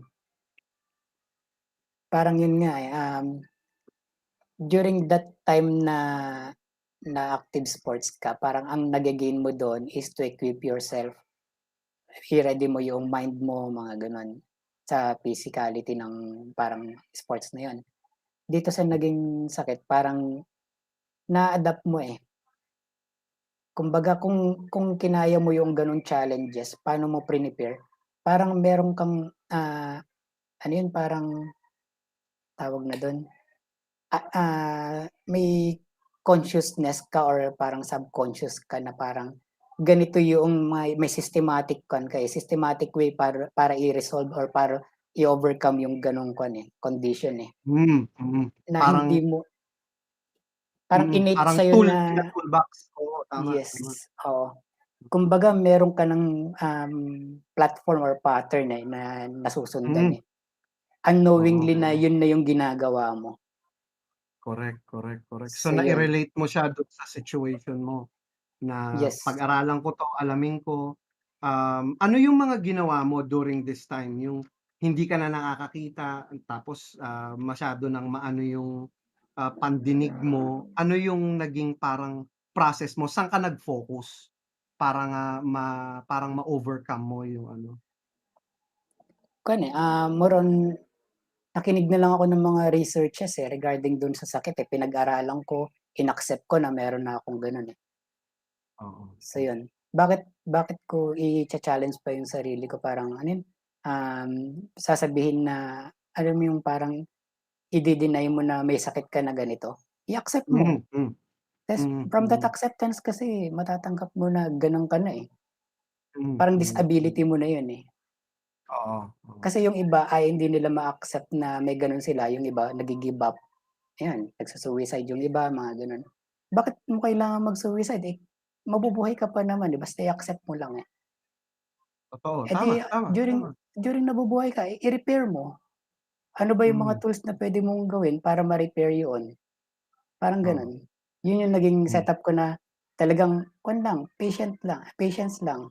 Parang yun nga, eh, during that time na na active sports ka, parang ang nage-gain mo dun is to equip yourself. I-ready mo yung mind mo, mga gano'n, sa physicality ng parang sports na yun. Dito sa naging sakit parang na-adapt mo, eh. Kumbaga kung kinaya mo yung gano'ng challenges, paano mo prepare, parang meron kang, ano yun, parang tawag na dun, may consciousness ka or parang subconscious ka na parang ganito yung may systematic ka, eh, systematic way para i-resolve or para i-overcome yung gano'ng eh, condition, eh, na hindi Parang mo parang innate parang sa'yo tool na in a toolbox. Oo, tama, yes, tama. oo. Kumbaga meron ka ng, platform or pattern, eh, na nasusundan, Hmm, eh. unknowingly Oo, na oo. yun na yung ginagawa mo. Correct, correct, correct. So, So yun, nai-relate mo siya dun sa situation mo na yes. pag-aralan ko 'to, alamin ko. Ano yung mga ginawa mo during this time, yung hindi ka na nakakakita tapos, masyado ng maano yung, pandinig mo. Ano yung naging parang process mo, saan ka nag-focus para nga parang ma-overcome mo yung ano? Kuwan, more on nakinig na lang ako ng mga researches, regarding dun sa sakit, pinag-aralan ko, inaccept ko na meron na akong gano'n, eh. Oo, So oo. yun, bakit bakit ko i-cha-challenge pa yung sarili ko parang ano yun, sasabihin na alam mo yung parang ide-deny mo na may sakit ka na ganito, i-accept mo. Mhm, hmm, Tas mm, from that mm. acceptance kasi matatanggap mo na gano'n ka na, eh. Hmm, Parang hmm, disability mm. mo na yun, eh. Oo, oo. Kasi yung iba ay hindi nila ma-accept na may gano'n sila, yung iba nagi-give up, ayan, nagsu-suicide yung iba, mga gano'n. Bakit mo kailangan mag-suicide, eh, mabubuhay ka pa naman, eh, basta i-accept mo lang, eh. Totoo, Eh, di tama, tama, during tama. during nabubuhay ka, i-repair mo. Ano ba yung mga Hmm, tools na puwede mong gawin para ma-repair yun, parang oo, gano'n. Yun yung naging hmm, setup ko na talagang kuwan lang, patience lang.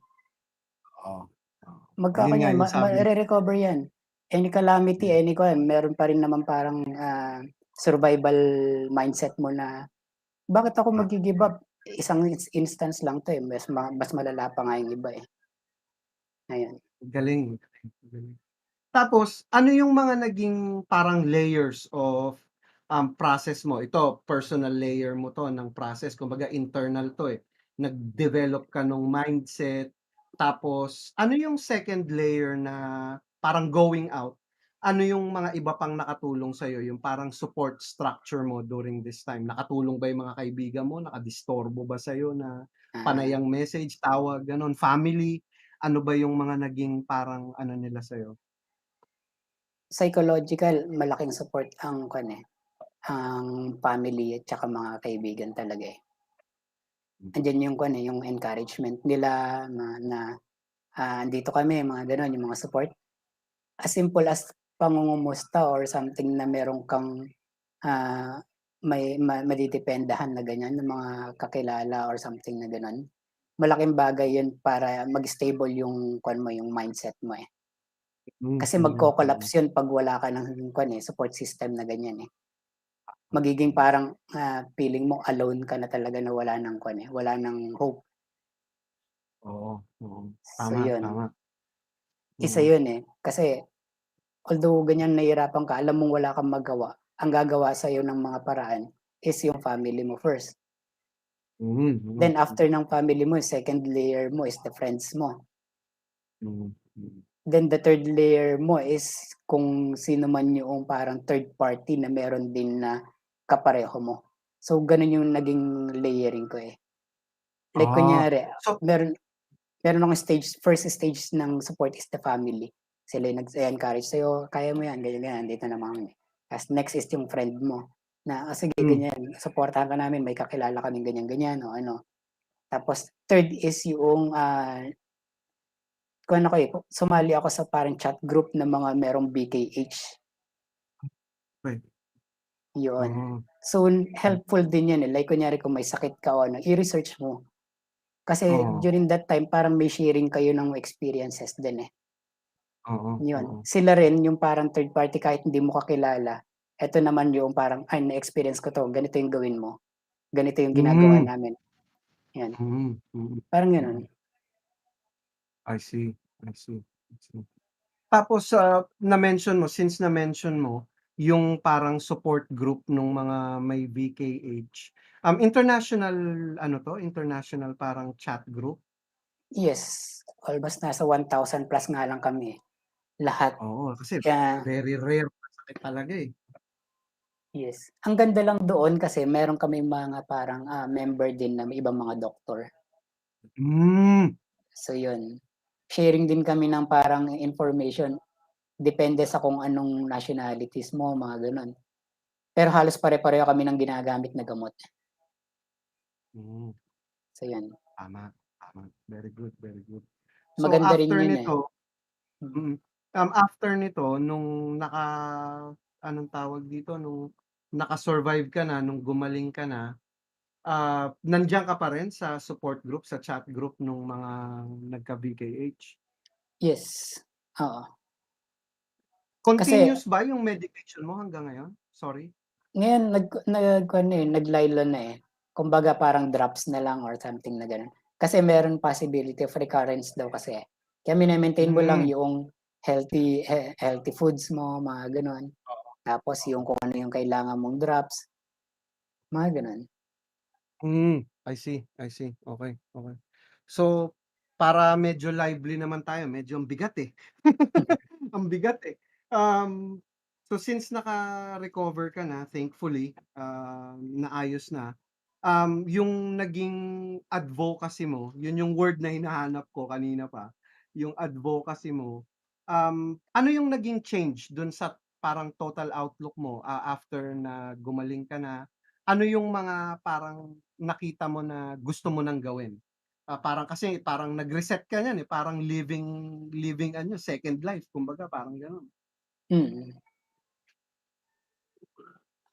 oo, oo. Yun nga Magkakayan yung sabi mo. mare-recover yan. Any calamity, Hmm, any kuwan meron pa rin naman parang, survival mindset mo na, "Bakit ako ah, maggi-give up? Isang instance lang 'to, eh, mas malala pa nga yung iba, eh." Ayan. galing, galing, galing. Tapos ano yung mga naging parang layers of, process mo? Ito personal layer mo 'to ng process kumbaga internal 'to, eh. Nag-develop ka nung mindset, tapos ano yung second layer na parang going out? Ano yung mga iba pang nakatulong sa'yo, yung parang support structure mo during this time? Nakatulong ba yung mga kaibigan mo, nakadisturbo ba sa'yo na panay Ah, ang message, tawag, gano'n, family? Ano ba yung mga naging parang ano nila sa'yo? psychological malaking support ang kuwan, ang family at tsaka mga kaibigan talaga, eh. Andiyan yung kuwan, yung encouragement nila na, "Andito kami," mga gano'n, yung mga support. As simple as pangungumusta or something na meron kang, ah, may madidependahan na ganyan, ng mga kakilala or something na gano'n. Malaking bagay yun para mag-stable yung kuwan mo, yung mindset mo, eh. Hmm, Kasi mm, mm. magko-collapse yun 'pag wala ka ng kuwan, support system na ganyan, eh. Magiging parang, feeling mo alone ka na talaga na wala ng kuwan, wala ng hope. Oo, oo. So Tama, yun, tama. isa Mm. yun, eh. Kasi although ganyan nahihirapan ka, alam mong wala kang magawa, ang gagawa sa'yo ng mga paraan is yung family mo first. Mm, mm, Then hmm, after ng family mo, second layer mo is the friends mo. mm, mm. Then the third layer mo is kung sino man yung parang third party na meron din na kapareho mo. So ganun yung naging layering ko, eh. Like Ah, kunyari, so meron meron akong first stage ng support is the family. Sila yung encourage sa'yo, "Kaya mo yan, ganyan, ganyan, nandito naman kami." Ta's next is yung friend mo na, sige hmm, ganyan, suportahan ka namin, may kakilala kaming ganyan, ganyan o ano. Tapos third is yung, kuwan ako, sumali ako sa parang chat group ng mga merong BKH, okey. yun. Oo, So hmm, helpful din yan, like kunyari kung may sakit ka o ano, i-research mo. Kasi oo, during that time parang may sharing kayo ng experiences din, eh. oo, Yun, oo. sila rin yung parang third party kahit hindi mo kakilala, eto naman yung parang, "Ay na-experience ko 'to, ganito yung gawin mo, ganito yung ginagawa Hmm, namin." Yan, mm, mm, parang gano'n. mm. I see, I see, I see. Tapos, na-mention mo since na-mention mo yung parang support group nung mga may VKH, international ano 'to, international parang chat group? Yes, almost nasa 1,000 plus nga lang kami, lahat. Oo, kasi Kaya very rare na sakit talaga, eh. yes, ang ganda lang doon kasi meron kaming mga parang, member din na may ibang mga doktor. Hmm, So yun, sharing din kami ng parang information, depende sa kung anong nationalities mo, mga gano'n. Pero halos pare-pareho kami ng ginagamit na gamot. hmm, So yun, tama, tama. Very good, very good. So maganda rin after yun, eh. nito Hmm. mm. After nito anong tawag dito, nung naka-survive ka na, nung gumaling ka na, nandiyan ka pa rin sa support group, sa chat group nung mga nagka-BKH? Yes, oo. Kasi Continuous ba yung medication mo hanggang ngayon? Sorry. ngayon nag-kuwan na, eh, nag-lie-low na, eh. Kumbaga parang drops na lang or something na gano'n. Kasi meron possibility of recurrence daw kasi, eh. Kaya mine-maintain mo lang Hmm, yung healthy foods mo, mga gano'n. oo, Tapos oo. yung kung ano yung kailangan mong drops, mga gano'n. I see, I see. Okey, okey. So, para medyo lively naman tayo, medyo ang bigat, eh. Ang bigat, eh. So since naka-recover ka na thankfully, naayos na, yung naging advocacy mo, yun yung word na hinahanap ko kanina pa, yung advocacy mo, ano yung naging change dun sa parang total outlook mo, after na gumaling ka na? Ano yung mga parang nakita mo na gusto mo ng gawin? Parang kasi parang nag-reset ka niyan, eh, parang living living ano, second life kumbaga parang gano'n. Mm.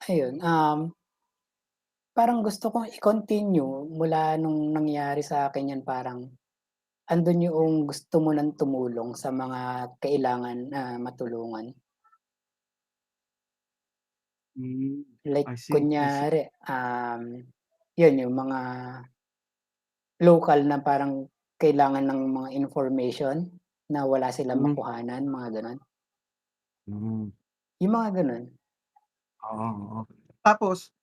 Ayun, parang gusto kong i-continue mula nung nangyari sa akin 'yan, parang andun yoong gusto mo ng tumulong sa mga kailangan na matulungan. Hmm, Like I see, I see. kunyari, yun yung mga lokal na parang kailangan ng mga information na wala silang Hmm, makuhanan, mga gano'n. hmm. Yung mga gano'n. Oo, oo. Tapos,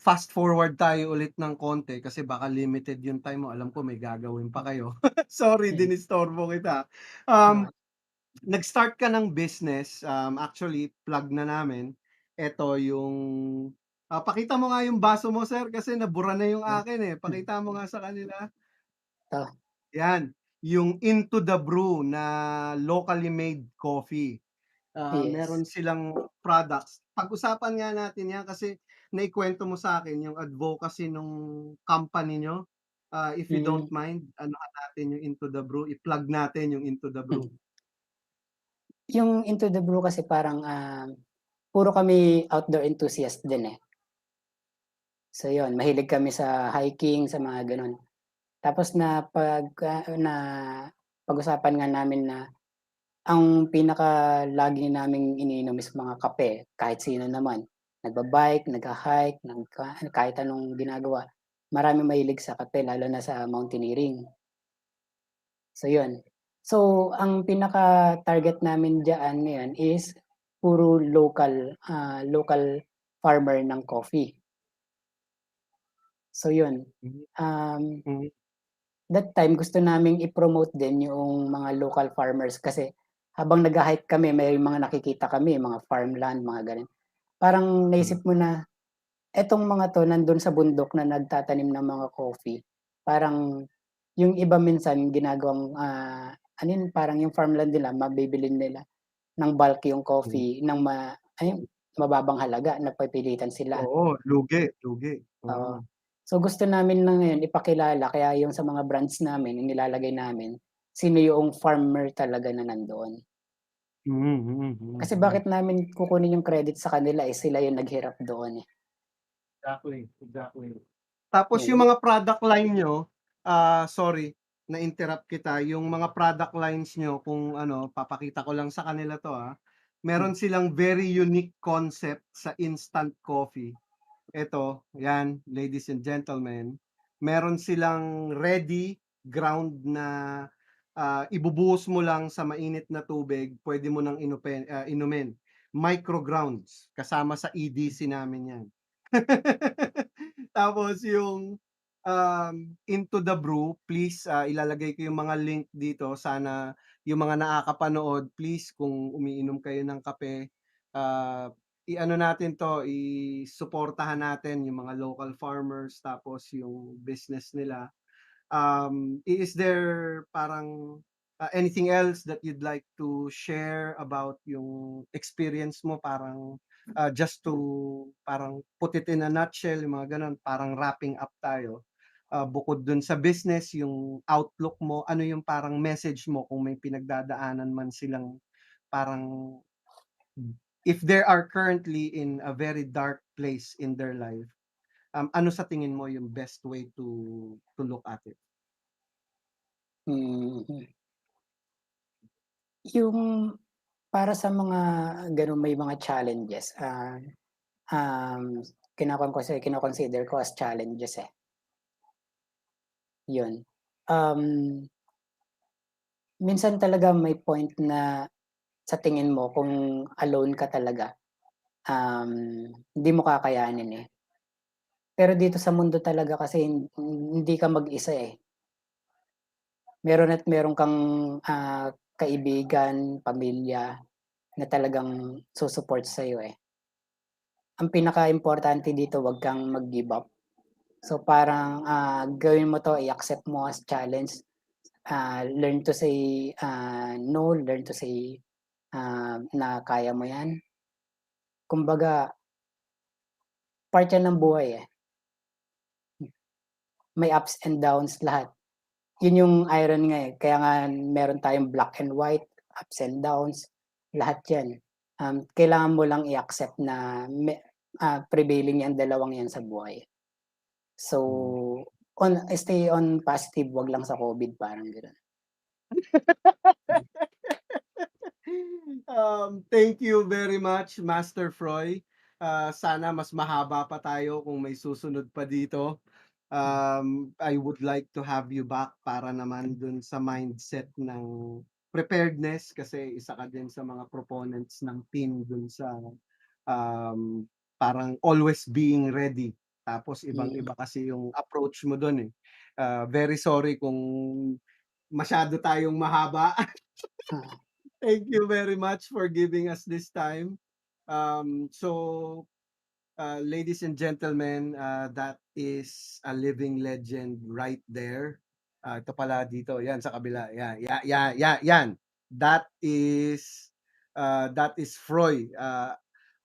fast forward tayo ulit ng konti kasi baka limited yung time mo, alam ko may gagawin pa kayo. Sorry Mm, dinisturbo kita. oo. Um, Nag-start ka ng business, actually plug na namin. Eto yung, pakita mo nga yung baso mo sir kasi nabura na yung Hmm, akin, eh, pakita mo nga sa kanila. 'to, 'Yan, yung Into the Brew na locally made coffee. yes. Meron silang products. Pag-usapan nga natin 'yan kasi naikwento mo sa'kin yung advocacy nung company niyo. If you don't Hmm, mind, anuhan natin yung Into the Brew, i-plug natin yung Into the Brew. hmm. Yung Into the Blue kasi parang, puro kami outdoor enthusiast din, eh. So yun, mahilig kami sa hiking, sa mga gano'n. Tapos napag-usapan nga namin na ang pinaka lagi naming iniinom is mga kape, kahit sino naman. Nagba-bike, nagha-hike, kahit anong ginagawa. Maraming mahilig sa kape lalo na sa mountaineering. So yun. So ang pinaka-target namin diyaan ngayon is puro local farmer ng coffee. So yun, Mhm, um, mhm, that time gusto naming i-promote din yung mga local farmers kasi habang nagha-hike kami may mga nakikita kami, mga farmland, mga gano'n. Parang hmm, naisip mo na, etong mga 'to nandun sa bundok na nagtatanim ng mga coffee, parang yung iba minsan ginagawang, ano yun, parang yung farmland nila mabibilin nila ng bulk yung hmm. coffee ng ayun, mababang halaga, napipilitan sila, Oo, lugi, lugi. oo. Oo. So gusto namin na ngayon ipakilala kaya yung sa mga brands namin inilalagay namin, sino yung farmer talaga na nandoon. Mhm, mhm, mhm, Kasi mhm. bakit namin kukunin yung credit sa kanila, eh, sila yung naghirap doon, eh. Exactly, exactly. Tapos yung Yun, mga product line niyo, sorry na-interrupt kita, yung mga product lines niyo kung ano, papakita ko lang sa kanila 'to, hmm, meron silang very unique concept sa instant coffee. Eto, 'yan, ladies and gentlemen, meron silang ready ground na, ibubuhos mo lang sa mainit na tubig, puwede mo ng inumin. Micro grounds, kasama sa EDC namin 'yan. Tapos yung, Into the Brew, please, ilalagay ko yung mga link dito. Sana yung mga nakakapanood, please kung umiinom kayo ng kape, i-ano natin 'to, suportahan natin yung mga local farmers tapos yung business nila. Is there parang, anything else that you'd like to share about yung experience mo parang, just to parang put it in a nutshell, yung mga gano'n, parang wrapping up tayo. Bukod dun sa business, yung outlook mo, ano yung parang message mo kung may pinagdadaanan man silang parang if they are currently in a very dark place in their life, ano sa tingin mo yung best way to look at it? Mm. Yung para sa mga gano'n may mga challenges, um, kino-consider ko as challenges, eh, 'yun. Um, Minsan talaga may point na sa tingin mo kung alone ka talaga, um, hindi mo kakayanin, eh. Pero dito sa mundo talaga kasi hindi ka mag-isa, eh. Meron at meron kang, kaibigan, pamilya na talagang su-support sa'yo, eh. Ang pinakaimportante dito wag kang mag-give up. So parang, gawin mo 'to, i-accept mo as challenge, learn to say, no, learn to say, na kaya mo 'yan. Kumbaga part 'yan ng buhay, eh, may ups and downs lahat. 'Yun yung irony nga, eh, kaya nga meron tayong black and white, ups and downs, lahat 'yan. Kailangan mo lang i-accept na prevailing 'yang dalawang 'yan sa buhay. Hmm. So, stay on positive, 'wag lang sa COVID, parang gano'n. Thank you very much, Master Froy. Sana mas mahaba pa tayo kung may susunod pa dito. Hmm, I would like to have you back para naman dun sa mindset ng preparedness kasi isa ka din sa mga proponents ng team dun sa um, parang always being ready. Tapos mm, ibang-iba kasi yung approach mo dun eh. Very sorry kung masyado tayong mahaba. oo, Thank you very much for giving us this time. Ladies and gentlemen, that is a living legend right there. Ito pala dito, yan sa kabila, yan. That is Froy.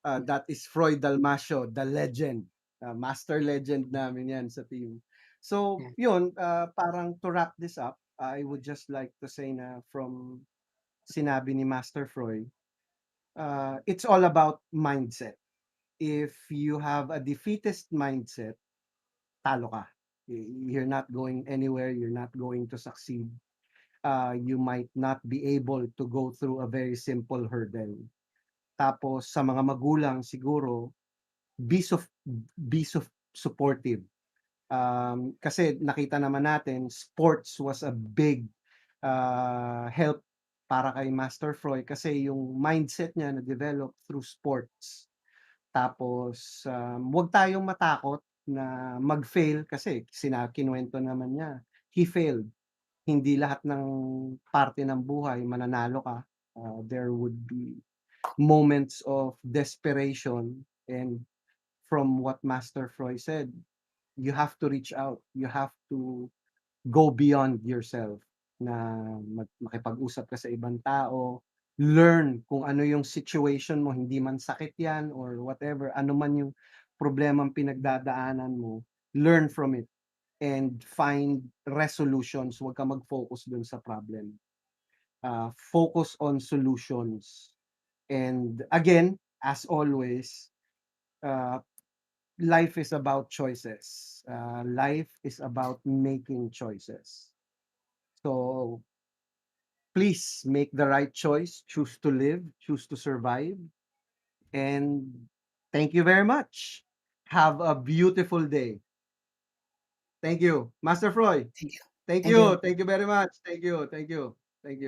That is Froy Dalmasio, the legend. Master legend namin yan sa team. So, yan, yun, parang to wrap this up, I would just like to say na from sinabi ni Master Froy, it's all about mindset. If you have a defeatist mindset, talo ka. You're not going anywhere, you're not going to succeed. You might not be able to go through a very simple hurdle. Tapos sa mga magulang siguro, be sup supportive. Kasi nakita naman natin sports was a big, help para kay Master Froy kasi yung mindset niya na-develop through sports. Tapos, 'wag tayong matakot na mag-fail kasi kinuwento naman niya, he failed. Hindi lahat ng parte ng buhay mananalo ka. There would be moments of desperation and from what Master Freud said, you have to reach out. You have to go beyond yourself na makipag-usap ka sa ibang tao, learn kung ano yung situation mo, hindi man sakit yan or whatever, ano man yung problemang pinagdadaanan mo, learn from it and find resolutions. Huwag ka mag-focus dun sa problem. Focus on solutions. And again, as always, uh, life is about choices. Life is about making choices. So please make the right choice, choose to live, choose to survive, and thank you very much. Have a beautiful day. Thank you. Master Freud, thank you. thank Thank you. you. Thank you very much. Thank you. Thank you. Thank you.